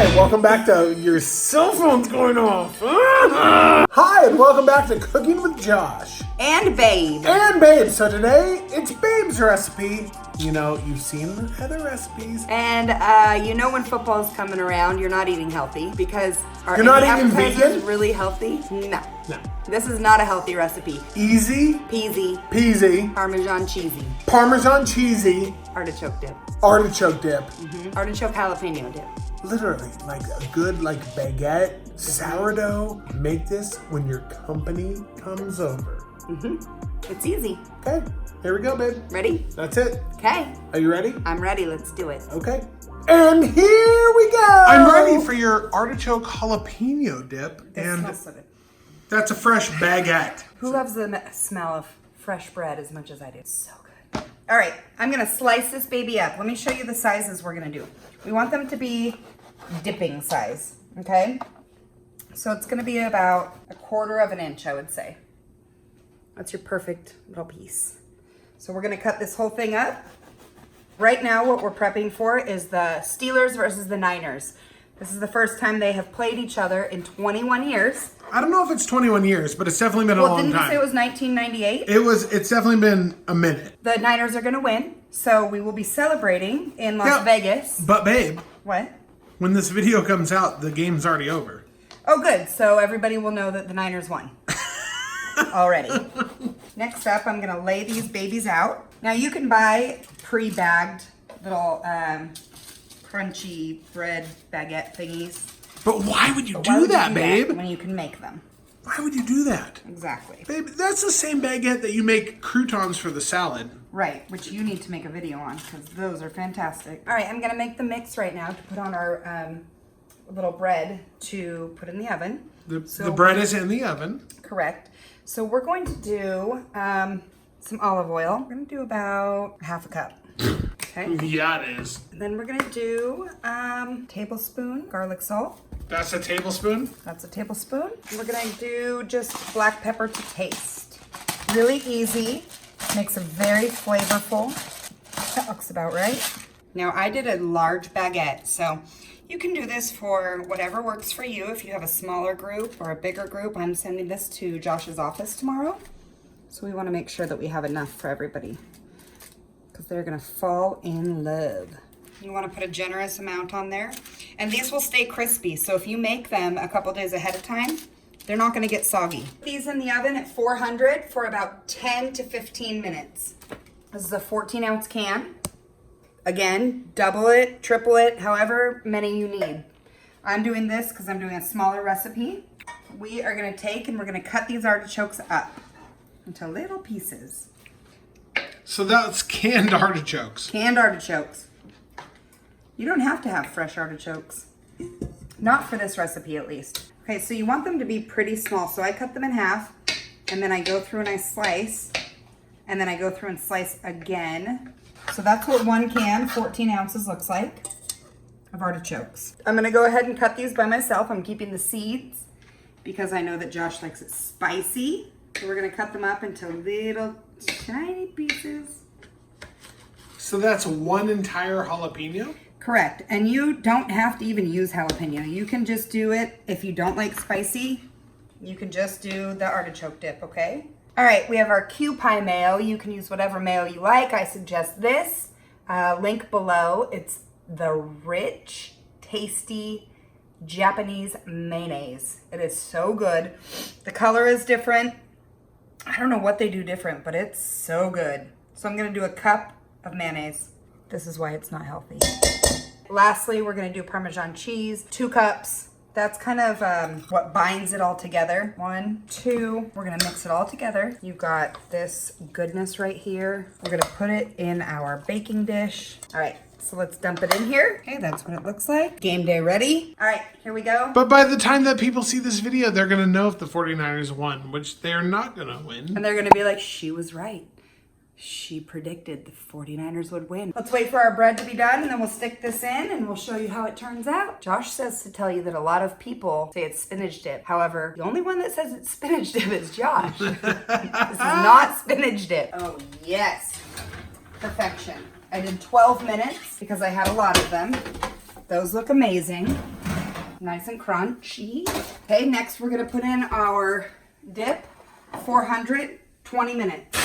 Hi, welcome back to your cell phone's going off. Hi, and welcome back to Cooking with Josh. And Babe. And Babe. So today, it's Babe's recipe. You know, you've seen the other recipes. And you know when football's coming around, you're not eating healthy because You're not eating vegan? Really healthy? No. No. This is not a healthy recipe. Easy. Peasy. Parmesan cheesy. Parmesan cheesy. Artichoke dip. Artichoke dip. Artichoke jalapeno dip. Literally, like a good baguette, sourdough. Make this when your company comes over. It's easy. Okay, here we go, babe. Ready? That's it. Okay. Are you ready? I'm ready. Let's do it. Okay. And here we go. I'm ready for your artichoke jalapeno dip. And Smells so good. that's a fresh baguette. Who loves the smell of fresh bread as much as I do? It's so good. All right, I'm gonna slice this baby up. Let me show you the sizes we're gonna do. We want them to be dipping size, okay? So it's gonna be about 1/4 of an inch, I would say. That's your perfect little piece. So we're gonna cut this whole thing up. Right now, what we're prepping for is the Steelers versus the Niners. This is the first time they have played each other in 21 years. I don't know if it's 21 years, but it's definitely been a long Didn't you time. say it was 1998? It's definitely been a minute. The Niners are gonna win, so we will be celebrating in Las Vegas. But babe, What? when this video comes out, the game's already over. Oh, good. So everybody will know that the Niners won already. Next up, I'm going to lay these babies out. Now, you can buy pre-bagged little crunchy bread baguette thingies. But why would you Why do would you that, do babe? that when you can make them? Why would you do that? Exactly. Babe, that's the same baguette that you make croutons for the salad. Right, which you need to make a video on because those are fantastic. All right, I'm going to make the mix right now to put on our little bread to put in the oven. The bread is in the oven. Correct. So we're going to do some olive oil. We're going to do about 1/2 cup. Okay. Yeah, it is. And then we're going to do tablespoon garlic salt. That's a tablespoon? That's a tablespoon. And we're going to do just black pepper to taste. Really easy. Makes it very flavorful. That looks about right. Now I did a large baguette, so you can do this for whatever works for you. If you have a smaller group or a bigger group, I'm sending this to Josh's office tomorrow. So we want to make sure that we have enough for everybody because they're going to fall in love. You want to put a generous amount on there. And these will stay crispy. So if you make them a couple days ahead of time, they're not going to get soggy. These in the oven at 400 for about 10 to 15 minutes. This is a 14-ounce can. Again, double it, triple it, however many you need. I'm doing this because I'm doing a smaller recipe. We are going to take and we're going to cut these artichokes up into little pieces. So that's canned artichokes. Canned artichokes. You don't have to have fresh artichokes. Not for this recipe, at least. Okay, so you want them to be pretty small. So I cut them in half, and then I go through and I slice, and then I go through and slice again. So that's what one can, 14 ounces, looks like of artichokes. I'm gonna go ahead and cut these by myself. I'm keeping the seeds because I know that Josh likes it spicy. So we're gonna cut them up into little tiny pieces. So that's one entire jalapeno? Correct. And you don't have to even use jalapeno. You can just do it. If you don't like spicy, you can just do the artichoke dip, okay? All right, we have our Q pie mayo. You can use whatever mayo you like. I suggest this. Link below. It's the rich, tasty Japanese mayonnaise. It is so good. The color is different. I don't know what they do different, but it's so good. So I'm gonna do a cup of mayonnaise. This is why it's not healthy. Lastly, we're gonna do Parmesan cheese, 2 cups. That's kind of what binds it all together. 1, 2, we're gonna mix it all together. You've got this goodness right here. We're gonna put it in our baking dish. All right, so let's dump it in here. Okay, that's what it looks like. Game day ready. All right, here we go. But by the time that people see this video, they're going to know if the 49ers won, which they're not going to win. And they're gonna be like, she was right. She predicted the 49ers would win. Let's wait for our bread to be done and then we'll stick this in and we'll show you how it turns out. Josh says to tell you that a lot of people say it's spinach dip. However, the only one that says it's spinach dip is Josh. This is not spinach dip. Oh, yes. Perfection. I did 12 minutes because I had a lot of them. Those look amazing. Nice and crunchy. Okay, next we're gonna put in our dip, 420 minutes.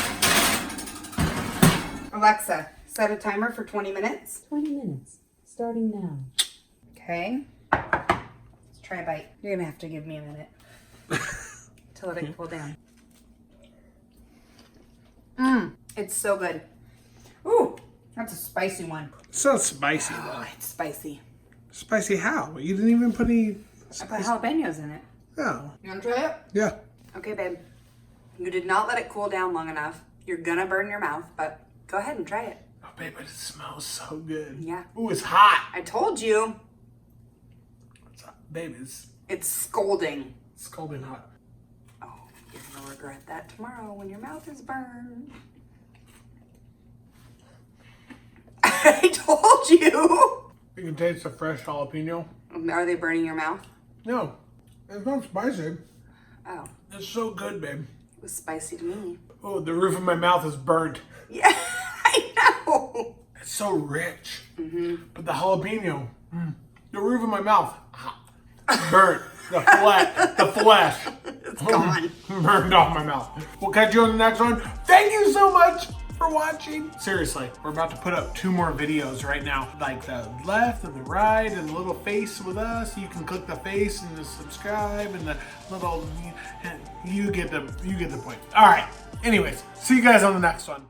Alexa, set a timer for 20 minutes. 20 minutes, starting now. Okay. Let's try a bite. You're gonna have to give me a minute to let it cool down. It's so good. Ooh, that's a spicy one. It's not spicy though. Oh, it's spicy. Spicy how? You didn't even put any. I put jalapenos in it. Oh. You wanna try it? Yeah. Okay, babe. You did not let it cool down long enough. You're gonna burn your mouth, but go ahead and try it. Oh, babe, but it smells so good. Yeah. Ooh, it's hot. I told you. It's hot. Babe, It's scalding. it's scalding hot. Oh, you're gonna regret that tomorrow when your mouth is burned. I told you. You can taste the fresh jalapeno. Are they burning your mouth? No, it's not spicy. Oh, It's so good, babe. it was spicy to me. Oh, the roof of my mouth is burnt. Yeah, I know. It's so rich. But the jalapeno, the roof of my mouth, burnt. The flesh. It's gone. Burned off my mouth. We'll catch you on the next one. Thank you so much for watching. Seriously, we're about to put up 2 more videos right now, like the left and the right and the little face with us. You can click the face and the subscribe and the little, you get the point. All right. Anyways, see you guys on the next one.